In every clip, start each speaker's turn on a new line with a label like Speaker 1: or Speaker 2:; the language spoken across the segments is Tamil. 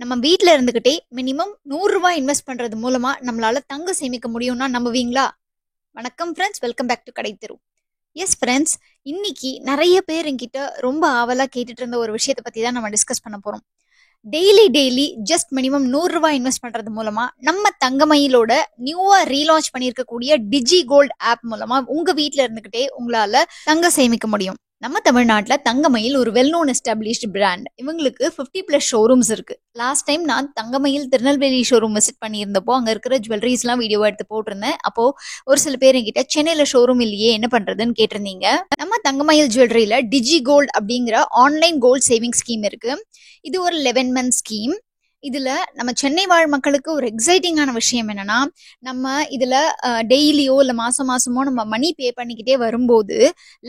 Speaker 1: நம்ம வீட்ல இருந்துகிட்டே மினிமம் ₹100 இன்வெஸ்ட் பண்றது மூலமா நம்மளால தங்கம் சேமிக்க முடியும்னா நம்புவீங்களா? வணக்கம் ஃப்ரெண்ட்ஸ், வெல்கம் பேக் டு கடை தெரு. எஸ் ஃப்ரெண்ட்ஸ், இன்னைக்கு நிறைய பேர் என்கிட்ட ரொம்ப ஆவலா கேட்டுட்டு இருந்த ஒரு விஷயத்தை பத்தி தான் நம்ம டிஸ்கஸ் பண்ண போறோம். டெய்லி ஜஸ்ட் மினிமம் ₹100 இன்வெஸ்ட் பண்றது மூலமா நம்ம தங்கமயிலோட நியூவா ரீலான்ச் பண்ணியிருக்கக்கூடிய டிஜி கோல்ட் ஆப் மூலமா உங்க வீட்ல இருந்துகிட்டே உங்களால தங்கம் சேமிக்க முடியும். நம்ம தமிழ்நாட்டுல தங்கமயில் ஒரு வெல் நோன் எஸ்டாப்ளிஷ்டு பிராண்ட். இவங்களுக்கு 50+ ஷோரூம்ஸ் இருக்கு. லாஸ்ட் டைம் நான் தங்கமயில் திருநெல்வேலி ஷோரூம் விசிட் பண்ணியிருந்தப்போ அங்க இருக்கிற ஜுவல்லரிஸ் எல்லாம் வீடியோ எடுத்து போட்டிருந்தேன். அப்போ ஒரு சில பேர் என்கிட்ட சென்னையில ஷோரூம் இல்லையே, என்ன பண்றதுன்னு கேட்டிருந்தீங்க. நம்ம தங்கமயில் ஜுவல்லரியில டிஜி கோல்ட் அப்படிங்கிற ஆன்லைன் கோல்ட் சேவிங் ஸ்கீம் இருக்கு. இது ஒரு 11 மந்த் ஸ்கீம். இதுல நம்ம சென்னை வாழ் மக்களுக்கு ஒரு எக்ஸைட்டிங்கான விஷயம் என்னன்னா, நம்ம இதுல டெய்லியோ இல்ல மாசமோ நம்ம மணி பே பண்ணிக்கிட்டே வரும்போது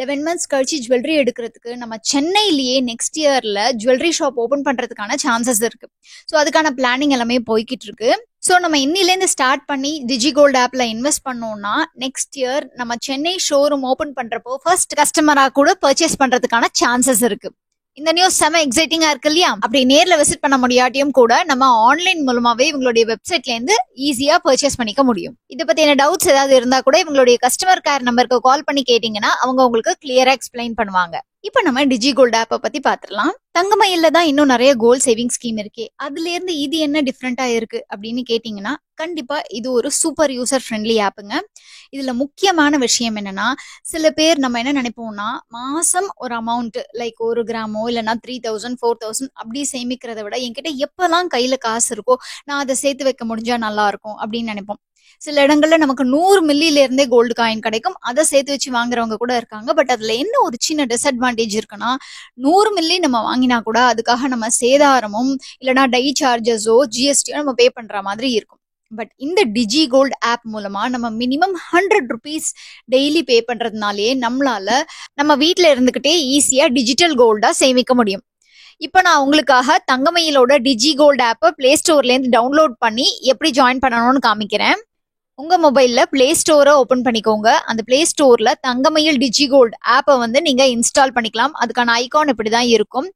Speaker 1: 11 மந்த்ஸ் கழிச்சு ஜுவல்லரி எடுக்கிறதுக்கு நம்ம சென்னையிலேயே நெக்ஸ்ட் இயர்ல ஜுவல்லரி ஷாப் ஓபன் பண்றதுக்கான சான்சஸ் இருக்கு. ஸோ அதுக்கான பிளானிங் எல்லாமே போய்கிட்டு இருக்கு. ஸோ நம்ம இன்னிலேருந்து ஸ்டார்ட் பண்ணி டிஜி கோல்ட் ஆப்ல இன்வெஸ்ட் பண்ணோம்னா நெக்ஸ்ட் இயர் நம்ம சென்னை ஷோரூம் ஓபன் பண்றப்போ ஃபர்ஸ்ட் கஸ்டமரா கூட பர்ச்சேஸ் பண்றதுக்கான சான்சஸ் இருக்கு. இந்த நியூஸ் செம எக்ஸைட்டிங்கா இருக்கு இல்லையா? அப்படி நேர்ல விசிட் பண்ண முடியாட்டியும் கூட நம்ம ஆன்லைன் மூலமாவே இவங்களுடைய வெப்சைட்ல இருந்து ஈஸியா பர்ச்சேஸ் பண்ணிக்க முடியும். இதை பத்தின டவுட்ஸ் ஏதாவது இருந்தா கூட இவங்களுடைய கஸ்டமர் கேர் நம்பருக்கு கால் பண்ணி கேட்டீங்கன்னா அவங்க உங்களுக்கு கிளியரா எக்ஸ்பிளைன் பண்ணுவாங்க. இப்ப நம்ம டிஜி கோல்ட் ஆப்பை பத்தி பாத்துடலாம். தங்கமயில்ல தான் இன்னும் நிறைய கோல்ட் சேவிங் ஸ்கீம் இருக்கு. அதுல இருந்து இது என்ன டிஃப்ரெண்டா இருக்கு அப்படின்னு கேட்டீங்கன்னா, கண்டிப்பா இது ஒரு சூப்பர் யூசர் ஃப்ரெண்ட்லி ஆப்புங்க. இதுல முக்கியமான விஷயம் என்னன்னா, சில பேர் நம்ம என்ன நினைப்போம்னா, மாசம் ஒரு அமௌண்ட் லைக் 1 கிராமோ இல்லைன்னா 3000 4000 அப்படி சேமிக்கிறத விட என்கிட்ட எப்பெல்லாம் கையில காசு இருக்கோ நான் அதை சேர்த்து வைக்க முடிஞ்சா நல்லா இருக்கும் அப்படின்னு நினைப்போம். சில இடங்கள்ல நமக்கு 100 மில்லியில இருந்தே கோல்டு காயின் கிடைக்கும். அதை சேர்த்து வச்சு வாங்குறவங்க கூட இருக்காங்க. பட் அதுல என்ன ஒரு சின்ன டிஸ்அட்வான்டேஜ் இருக்குன்னா, 100 மில்லி நம்ம வாங்கினா கூட அதுக்காக நம்ம சேதாரமும் இல்லைன்னா டை சார்ஜஸோ ஜிஎஸ்டியோ நம்ம பே பண்ற மாதிரி இருக்கும். பட் இந்த டிஜி கோல்ட் ஆப் மூலமா நம்ம மினிமம் ₹100 டெய்லி பே பண்றதுனாலே நம்மளால நம்ம வீட்ல இருந்துகிட்டே ஈஸியா டிஜிட்டல் கோல்டா சேமிக்க முடியும். இப்ப நான் உங்களுக்காக தங்கமயிலோட டிஜி கோல்ட் ஆப்பை பிளே ஸ்டோர்ல இருந்து டவுன்லோட் பண்ணி எப்படி ஜாயின் பண்ணணும்னு காமிக்கிறேன். உங்க மொபைல்ல பிளே ஸ்டோரை ஓபன் பண்ணிக்கோங்க. அந்த பிளே ஸ்டோர்ல தங்கமயில் டிஜி கோல்ட் ஆப்பை நீங்க இன்ஸ்டால் பண்ணிக்கலாம். அதுக்கான ஐகான் இப்படிதான் இருக்கும்.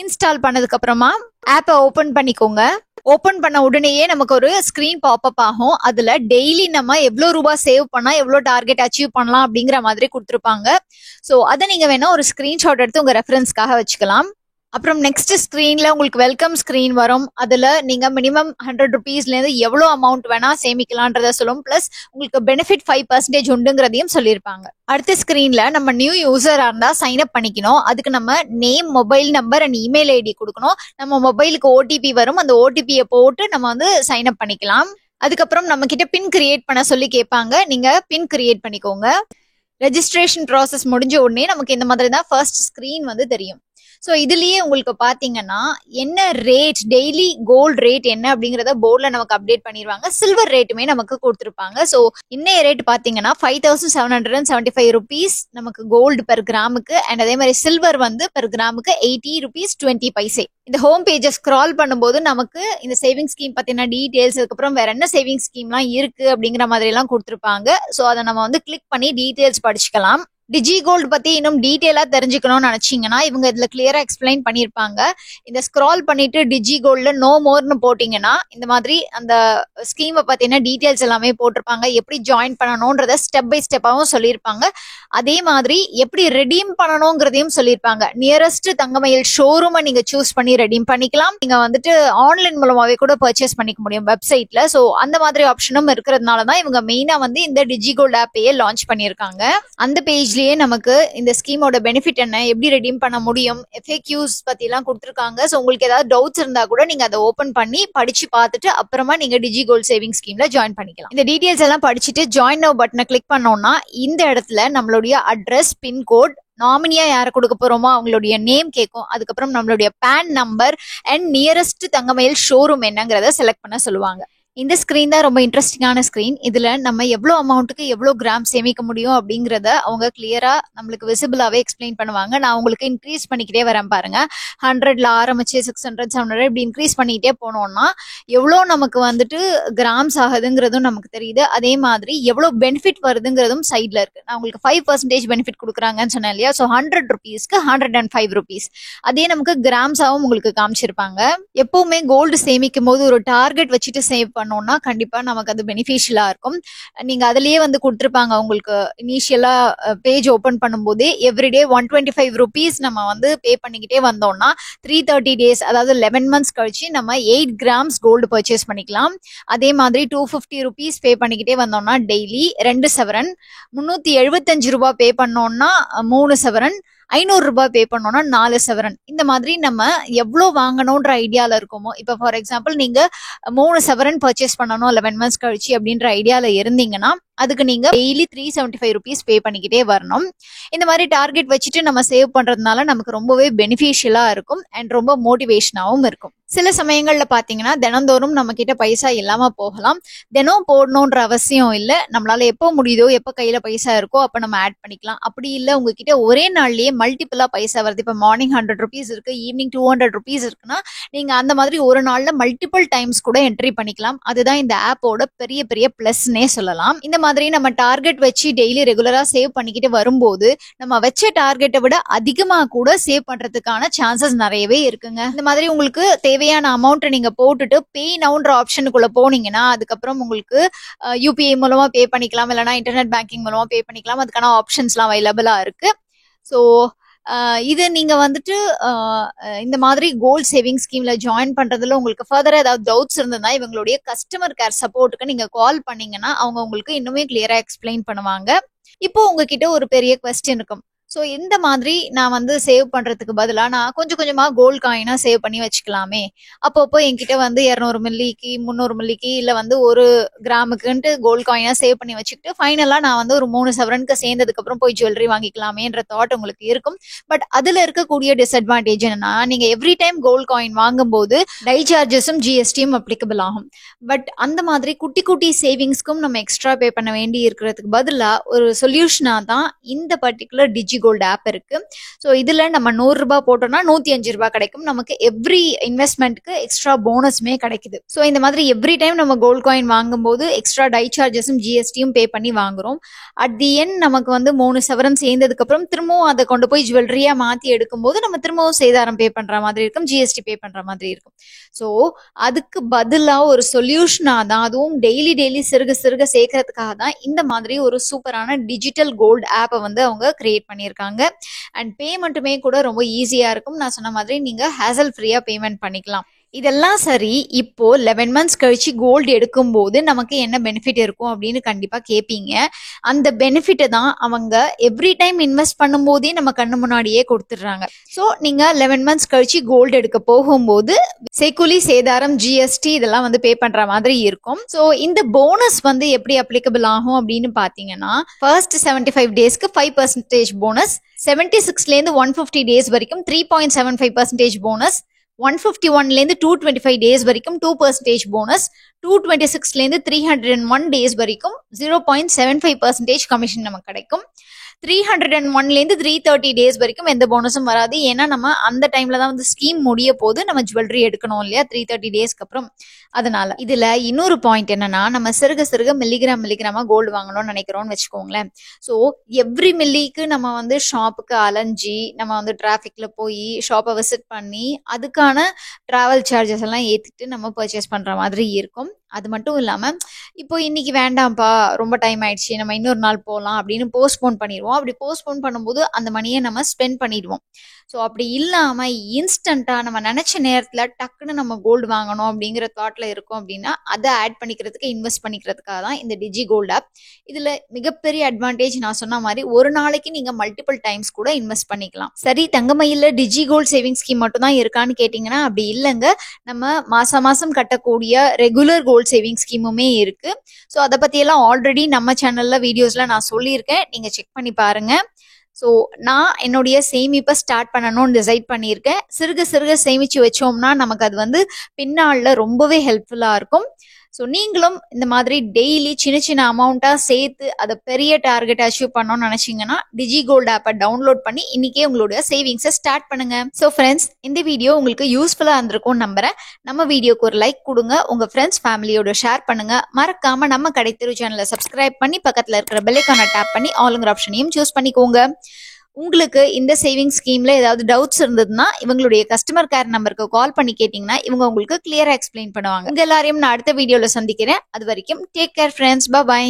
Speaker 1: இன்ஸ்டால் பண்ணதுக்கு அப்புறமா ஆப்பை ஓபன் பண்ணிக்கோங்க. ஓபன் பண்ண உடனேயே நமக்கு ஒரு ஸ்கிரீன் பாப்அப் ஆகும். அதுல டெய்லி நம்ம எவ்வளவு ரூபாய் சேவ் பண்ணா எவ்வளவு டார்கெட் அச்சீவ் பண்ணலாம் அப்படிங்கிற மாதிரி கொடுத்துருப்பாங்க. ஸோ அதை நீங்க வேணா ஒரு ஸ்கிரீன்ஷாட் எடுத்து உங்க ரெஃபரன்ஸ்க்காக வச்சுக்கலாம். அப்புறம் நெக்ஸ்ட் ஸ்கிரீன்ல உங்களுக்கு வெல்கம் ஸ்கிரீன் வரும். அதுல நீங்க மினிமம் ₹100 இருந்து எவ்வளவு அமௌண்ட் வேணா சேமிக்கலான்றத சொல்லும். பிளஸ் உங்களுக்கு பெனிஃபிட் 5% உண்டுங்கிறதையும் சொல்லியிருப்பாங்க. அடுத்த ஸ்கிரீன்ல நம்ம நியூ யூசரா இருந்தா சைன் அப் பண்ணிக்கணும். அதுக்கு நம்ம name, mobile number and email ID கொடுக்கணும். நம்ம மொபைலுக்கு ஓடிபி வரும். அந்த ஓடிபியை போட்டு நம்ம சைன் அப் பண்ணிக்கலாம். அதுக்கப்புறம் நம்ம கிட்ட பின் கிரியேட் பண்ண சொல்லி கேட்பாங்க. நீங்க பின் கிரியேட் பண்ணிக்கோங்க. ரெஜிஸ்ட்ரேஷன் ப்ராசஸ் முடிஞ்ச உடனே நமக்கு இந்த மாதிரி தான் ஃபர்ஸ்ட் ஸ்கிரீன் தெரியும். ஸோ இதுலயே உங்களுக்கு பாத்தீங்கன்னா என்ன ரேட், டெய்லி கோல்டு ரேட் என்ன அப்படிங்கறத போர்ட்ல நமக்கு அப்டேட் பண்ணிடுவாங்க. சில்வர் ரேட்டுமே நமக்கு கொடுத்துருப்பாங்க. ஸோ இன்னைய ரேட் பாத்தீங்கன்னா ₹5775 நமக்கு கோல்டு பெர் கிராமுக்கு. அண்ட் அதே மாதிரி சில்வர் பெர் கிராமுக்கு ₹80.20. இந்த ஹோம் பேஜை ஸ்க்ரால் பண்ணும்போது நமக்கு இந்த சேவிங் ஸ்கீம் பத்தின டீடைல்ஸ், அதுக்கப்புறம் வேற என்ன சேவிங் ஸ்கீம்லாம் இருக்கு அப்படிங்கிற மாதிரி எல்லாம் கொடுத்துருப்பாங்க. ஸோ அதை நம்ம கிளிக் பண்ணி டீடைல்ஸ் படிச்சுக்கலாம். டிஜி கோல்டு பத்தி இன்னும் டீடைலா தெரிஞ்சுக்கணும்னு நினைச்சீங்கன்னா இவங்க இதுல கிளியரா எக்ஸ்பிளைன் பண்ணிருப்பாங்க. இந்த ஸ்க்ரால் பண்ணிட்டு டிஜி கோல்ட்ல நோ மோர்னு போட்டீங்கன்னா இந்த மாதிரி அந்த ஸ்கீமை பத்தின டீடைல்ஸ் எல்லாமே போட்டிருப்பாங்க. எப்படி ஜாயின் பண்ணணும்ன்றத ஸ்டெப் பை ஸ்டெப்பாவும் சொல்லியிருப்பாங்க. அதே மாதிரி எப்படி ரெடீம் பண்ணணுங்கிறதையும் சொல்லியிருப்பாங்க. நியரஸ்ட் தங்கமயில் ஷோரூமை நீங்க சூஸ் பண்ணி ரெடீம் பண்ணிக்கலாம். நீங்க ஆன்லைன் மூலமாவே கூட பர்ச்சேஸ் பண்ணிக்க முடியும் வெப்சைட்ல. ஸோ அந்த மாதிரி ஆப்ஷனும் இருக்கிறதுனாலதான் இவங்க மெயினா இந்த டிஜி கோல்ட் ஆப்பையே லான்ச் பண்ணியிருக்காங்க. அந்த பேஜ் நமக்கு இந்த ஸ்கீமோட பெனிஃபிட் என்ன, எப்படி ரெடீம் பண்ண முடியும், FAQs பத்தி எல்லாம் கொடுத்திருக்காங்க. சோ உங்களுக்கு ஏதாவது டவுட்ஸ் இருந்தா கூட நீங்க அதை ஓபன் பண்ணி படிச்சு பார்த்துட்டு அப்புறமா நீங்க டிஜி கோல்ட் சேவிங் ஸ்கீம்ல ஜாயின் பண்ணிக்கலாம். இந்த டீடைல்ஸ் எல்லாம் படிச்சுட்டு ஜாயின் நவ் பட்டனை கிளிக் பண்ணோம்னா இந்த இடத்துல நம்மளுடைய அட்ரஸ், பின்கோட், நாமினியா யாரை கொடுக்க போறோமோ அவங்களுடைய நேம் கேட்கும். அதுக்கப்புறம் நம்மளுடைய PAN number and nearest Thangamayil showroom என்னங்கிறத செலக்ட் பண்ண சொல்லுவாங்க. இந்த ஸ்க்ரீன் தான் ரொம்ப இன்ட்ரெஸ்டிங்கான ஸ்க்ரீன். இதுல நம்ம எவ்வளோ அமௌண்ட்டுக்கு எவ்வளோ கிராம் சேமிக்க முடியும் அப்படிங்கிறத அவங்க கிளியரா நம்மளுக்கு விசிபிளாவே எக்ஸ்பிளைன் பண்ணுவாங்க. நான் உங்களுக்கு இன்க்ரீஸ் பண்ணிக்கிட்டே வரேன் பாருங்க. 100ல ஆரம்பிச்சு 600 700 இப்படி இன்க்ரீஸ் பண்ணிக்கிட்டே போனோம்னா எவ்வளோ நமக்கு வந்துட்டு கிராம்ஸ் ஆகுதுங்கிறதும் நமக்கு தெரியுது. அதே மாதிரி எவ்வளோ பெனிஃபிட் வருதுங்கிறதும் சைட்ல இருக்கு. நான் உங்களுக்கு 5% பெனிஃபிட் கொடுக்குறாங்கன்னு சொன்னேன் இல்லையா? ஸோ 100 ருபீஸ்க்கு 105 ருபீஸ். அதே நமக்கு கிராம்ஸாவும் உங்களுக்கு காமிச்சிருப்பாங்க. எப்பவுமே கோல்டு சேமிக்கும் போது ஒரு டார்கெட் வச்சுட்டு சேவ் பண்ணோம்னா கண்டிப்பா நமக்கு அது பெனிஃபிஷியலா இருக்கும். நீங்க அதுலயே வந்து கொடுத்துருப்பாங்க உங்களுக்கு இனிஷியலா பேஜ் ஓபன் பண்ணும்போதே எவ்ரிடே 125 ருபீஸ் நம்ம வந்து பே பண்ணிக்கிட்டே வந்தோம்னா 330 டேஸ் அதாவது 11 மந்த்ஸ் கழிச்சு நம்ம 8 கிராம்ஸ் கோல்டு பர்ச்சேஸ் பண்ணிக்கலாம். அதே மாதிரி 250 ருபீஸ் பே பண்ணிக்கிட்டே வந்தோம்னா டெய்லி 2 சவரன், 375 ரூபாய் பே பண்ணோம்னா 3 சவரன், 500 ரூபாய் பே பண்ணோம்னா 4 சவரன். இந்த மாதிரி நம்ம எவ்வளோ வாங்கணும்ன்ற ஐடியால இருக்கோமோ, இப்போ ஃபார் எக்ஸாம்பிள் நீங்க 3 சவரன் பர்ச்சேஸ் பண்ணணும் 11 மந்த்ஸ் கழிச்சு அப்படின்ற ஐடியால இருந்தீங்கன்னா அதுக்கு நீங்க டெய்லி 375 ருபீஸ் பே பண்ணிக்கிட்டே வரணும். இந்த மாதிரி டார்கெட் வச்சுட்டு நம்ம சேவ் பண்றதுனால நமக்கு ரொம்பவே பெனிஃபிஷியலா இருக்கும் அண்ட் ரொம்ப மோட்டிவேஷனாவும் இருக்கும். சில சமயங்கள்ல பாத்தீங்கன்னா தினந்தோறும் நம்ம கிட்ட பைசா இல்லாம போகலாம். தினம் போடணும்ன்ற அவசியம் இல்ல. நம்மளால எப்போ முடியுதோ எப்ப கையில பைசா இருக்கோ அப்ப நம்ம ஆட் பண்ணிக்கலாம். அப்படி இல்ல உங்ககிட்ட ஒரே நாள்லயே மல்டிபிளா பைசா வருது, இப்ப மார்னிங் 100 ருபீஸ் இருக்கு, ஈவினிங் 200 ருபீஸ் இருக்குன்னா நீங்க அந்த மாதிரி ஒரு நாள்ல மல்டிபிள் டைம்ஸ் கூட என்ட்ரி பண்ணிக்கலாம். அதுதான் இந்த ஆப்போட பெரிய பெரிய பிளஸ்னே சொல்லலாம். இந்த மாதிரி நம்ம டார்கெட் வச்சு டெய்லி ரெகுலரா சேவ் பண்ணிக்கிட்டு வரும்போது நம்ம வச்ச டார்கெட்டை விட அதிகமா கூட சேவ் பண்றதுக்கான சான்சஸ் நிறையவே இருக்குங்க. இந்த மாதிரி உங்களுக்கு தேவையான அமௌண்ட் நீங்க போட்டுட்டு பே நவுன்ற ஆப்ஷனுக்குள்ள போனீங்கன்னா அதுக்கப்புறம் உங்களுக்கு யூபிஐ மூலமா பே பண்ணிக்கலாம், இல்லைன்னா இன்டர்நெட் பேங்கிங் மூலமா பே பண்ணிக்கலாம். அதுக்கான ஆப்ஷன்ஸ்லாம் அவைலபிளா இருக்கு. ஸோ இது நீங்க வந்துட்டு இந்த மாதிரி கோல்ட் சேவிங் ஸ்கீம்ல ஜாயின் பண்றதுல உங்களுக்கு ஃபர்தரா ஏதாவது டவுட்ஸ் இருந்ததுன்னா இவங்களுடைய கஸ்டமர் கேர் சப்போர்ட்டுக்கு நீங்க கால் பண்ணீங்கன்னா அவங்க உங்களுக்கு இன்னுமே கிளியரா எக்ஸ்பிளைன் பண்ணுவாங்க. இப்போ உங்ககிட்ட ஒரு பெரிய கொஸ்டின் இருக்கும். ஸோ இந்த மாதிரி நான் வந்து சேவ் பண்றதுக்கு பதிலாக நான் கொஞ்சம் கொஞ்சமா கோல்ட் காயினா சேவ் பண்ணி வச்சுக்கலாமே, அப்பப்போ என்கிட்ட வந்து 200 மில்லிக்கு 300 மில்லிக்கு இல்ல வந்து 1 கிராமுக்குன்ட்டு கோல்ட் காயினா சேவ் பண்ணி வச்சுக்கிட்டு ஃபைனலா நான் வந்து ஒரு 3 சவரனுக்கு சேர்ந்ததுக்கு அப்புறம் போய் ஜுவல்லரி வாங்கிக்கலாமேன்ற தாட் உங்களுக்கு இருக்கும். பட் அதுல இருக்கக்கூடிய டிஸ்அட்வான்டேஜ் என்னன்னா நீங்க எவ்ரி டைம் கோல்ட் காயின் வாங்கும்போது டை சார்ஜஸும் ஜிஎஸ்டியும் அப்ளிகபிள் ஆகும். பட் அந்த மாதிரி குட்டி குட்டி சேவிங்ஸ்க்கும் நம்ம எக்ஸ்ட்ரா பே பண்ண வேண்டி இருக்கிறதுக்கு பதிலாக ஒரு சொல்யூஷனா தான் இந்த பர்டிகுலர் டிஜி கோல்ட் ஆப் இருக்கு. ஸோ இதுல நம்ம 100 ரூபாய் போட்டோம்னா 105 ரூபாய் கிடைக்கும். நமக்கு எவ்ரி இன்வெஸ்ட்மெண்ட்க்கு எக்ஸ்ட்ரா போனஸ்மே கிடைக்குது. ஸோ இந்த மாதிரி எவ்ரி டைம் நம்ம கோல்ட் காயின் வாங்கும்போது எக்ஸ்ட்ரா டை சார்ஜஸும் ஜிஎஸ்டியும் பே பண்ணி வாங்குறோம். அட் தி எண்ட் நமக்கு வந்து 3 சவரன் சேர்ந்ததுக்கு அப்புறம் திரும்பவும் அதை கொண்டு போய் ஜுவல்லரியா மாத்தி எடுக்கும்போது நம்ம திரும்பவும் சேதாரம் பே பண்ற மாதிரி இருக்கும், ஜிஎஸ்டி பே பண்ற மாதிரி இருக்கும். ஸோ அதுக்கு பதிலா ஒரு சொல்யூஷனா தான், அதுவும் டெய்லி டெய்லி சிறுக சிறுக சேர்க்கறதுக்காக தான் இந்த மாதிரி ஒரு சூப்பரான டிஜிட்டல் கோல்டு ஆப்பை வந்து அவங்க கிரியேட் பண்ணி இருக்காங்க. அண்ட் பேமெண்ட்டுமே கூட ரொம்ப ஈஸியா இருக்கும். நான் சொன்ன மாதிரி நீங்க ஹேசல் ஃப்ரீயா பேமெண்ட் பண்ணிக்கலாம். இதெல்லாம் சரி, இப்போ 11 மந்த்ஸ் கழிச்சு கோல்டு எடுக்கும்போது நமக்கு என்ன பெனிஃபிட் இருக்கும் அப்படின்னு கண்டிப்பா கேட்பீங்க. அந்த பெனிஃபிட்டை தான் அவங்க எவ்ரி டைம் இன்வெஸ்ட் பண்ணும்போதே நம்ம கண்ணு முன்னாடியே கொடுத்துடுறாங்க. ஸோ நீங்க 11 மந்த்ஸ் கழிச்சு கோல்டு எடுக்க போகும்போது செக்குலி, சேதாரம், ஜிஎஸ்டி இதெல்லாம் வந்து பே பண்ற மாதிரி இருக்கும். ஸோ இந்த போனஸ் வந்து எப்படி அப்ளிகபிள் ஆகும் அப்படின்னு பாத்தீங்கன்னா ஃபர்ஸ்ட் 75 டேஸ்க்கு 5% போனஸ், 76லேருந்து 150 டேஸ் வரைக்கும் 3.75% போனஸ், 151லேருந்து 225 டேஸ் வரைக்கும் 2% போனஸ், 226லேருந்து 301 டேஸ் வரைக்கும் 0.75% கமிஷன் நமக்கு கிடைக்கும். 301லேருந்து 330 டேஸ் வரைக்கும் எந்த போனஸும் வராது. ஏன்னா நம்ம அந்த டைம்ல தான் வந்து ஸ்கீம் முடிய போது நம்ம ஜுவல்லரி எடுக்கணும் இல்லையா 330 டேஸ்க்கு அப்புறம். அதனால இதுல இன்னொரு பாயிண்ட் என்னன்னா நம்ம சிறுக சிறுக மில்லிகிராமா கோல்டு வாங்கணும்னு நினைக்கிறோம்னு வச்சுக்கோங்களேன். ஸோ எவ்ரி மில்லிக்கு நம்ம வந்து ஷாப்புக்கு அலைஞ்சி நம்ம வந்து டிராஃபிக்ல போய் ஷாப்பை விசிட் பண்ணி அதுக்கான டிராவல் சார்ஜஸ் எல்லாம் ஏத்திட்டு நம்ம பர்ச்சேஸ் பண்ற மாதிரி இருக்கும். அது மட்டும் இல்லாம இப்போ இன்னைக்கு வேண்டாம்ப்பா ரொம்ப டைம் ஆயிடுச்சு நம்ம இன்னொரு நாள் போகலாம் அப்படின்னு போஸ்ட்போன் பண்ணிடுவோம். அப்படி போஸ்ட்போன் பண்ணும்போது அந்த மணியை நம்ம ஸ்பெண்ட் பண்ணிடுவோம். ஸோ அப்படி இல்லாம இன்ஸ்டன்டா நம்ம நினைச்ச நேரத்துல டக்குன்னு நம்ம கோல்டு வாங்கணும் அப்படிங்கிற தாட்ல இருக்கோம் அப்படின்னா அதை ஆட் பண்ணிக்கிறதுக்கு இன்வெஸ்ட் பண்ணிக்கிறதுக்காக தான் இந்த டிஜி கோல்டு ஆப். இதுல மிகப்பெரிய அட்வான்டேஜ் நான் சொன்ன மாதிரி ஒரு நாளைக்கு நீங்க மல்டிபிள் டைம்ஸ் கூட இன்வெஸ்ட் பண்ணிக்கலாம். சரி, தங்கமயில டிஜி கோல்டு சேவிங் ஸ்கீம் மட்டும் தான் இருக்கான்னு கேட்டீங்கன்னா அப்படி இல்லைங்க. நம்ம மாசம் கட்டக்கூடிய ரெகுலர் கோல்ட் சேவிங் ஸ்கீமுமே இருக்கு. ஸோ அதை பத்தி எல்லாம் ஆல்ரெடி நம்ம சேனல்ல வீடியோஸ்ல நான் சொல்லியிருக்கேன், நீங்க செக் பண்ணி பாருங்க. ஸோ நான் என்னுடைய சேமிப்பை ஸ்டார்ட் பண்ணணும்னு டிசைட் பண்ணியிருக்கேன். சிறுக சிறுக சேமிச்சு வச்சோம்னா நமக்கு அது வந்து பின்னாளில் ரொம்பவே ஹெல்ப்ஃபுல்லாக இருக்கும். ஸோ நீங்களும் இந்த மாதிரி டெய்லி சின்ன சின்ன அமௌண்ட்டாக சேர்த்து அதை பெரிய டார்கெட் அச்சீவ் பண்ணணும்னு நினச்சிங்கன்னா டிஜி கோல்டு ஆப்பை டவுன்லோட் பண்ணி இன்னைக்கே உங்களுடைய சேவிங்ஸை ஸ்டார்ட் பண்ணுங்க. ஸோ ஃப்ரெண்ட்ஸ், இந்த வீடியோ உங்களுக்கு யூஸ்ஃபுல்லாக இருந்திருக்கும்னு நம்புறேன். நம்ம வீடியோக்கு ஒரு லைக் கொடுங்க, உங்கள் ஃப்ரெண்ட்ஸ் ஃபேமிலியோட ஷேர் பண்ணுங்க. மறக்காம நம்ம கடைத்தெரு சேனலை சப்ஸ்கிரைப் பண்ணி பக்கத்தில் இருக்கிற பெல் ஐகானை டேப் பண்ணி ஆளுங்கிற ஆப்ஷனையும் சூஸ் பண்ணிக்கோங்க. உங்களுக்கு இந்த சேவிங் ஸ்கீம்ல ஏதாவது டவுட்ஸ் இருந்ததுன்னா இவங்களுடைய கஸ்டமர் கேர் நம்பருக்கு கால் பண்ணி கேட்டீங்கன்னா இவங்க உங்களுக்கு கிளியரா எக்ஸ்பிளைன் பண்ணுவாங்க. உங்க எல்லாரையும் நான் அடுத்த வீடியோல சந்திக்கிறேன். அது வரைக்கும் டேக் கேர் ஃப்ரெண்ட்ஸ். பை.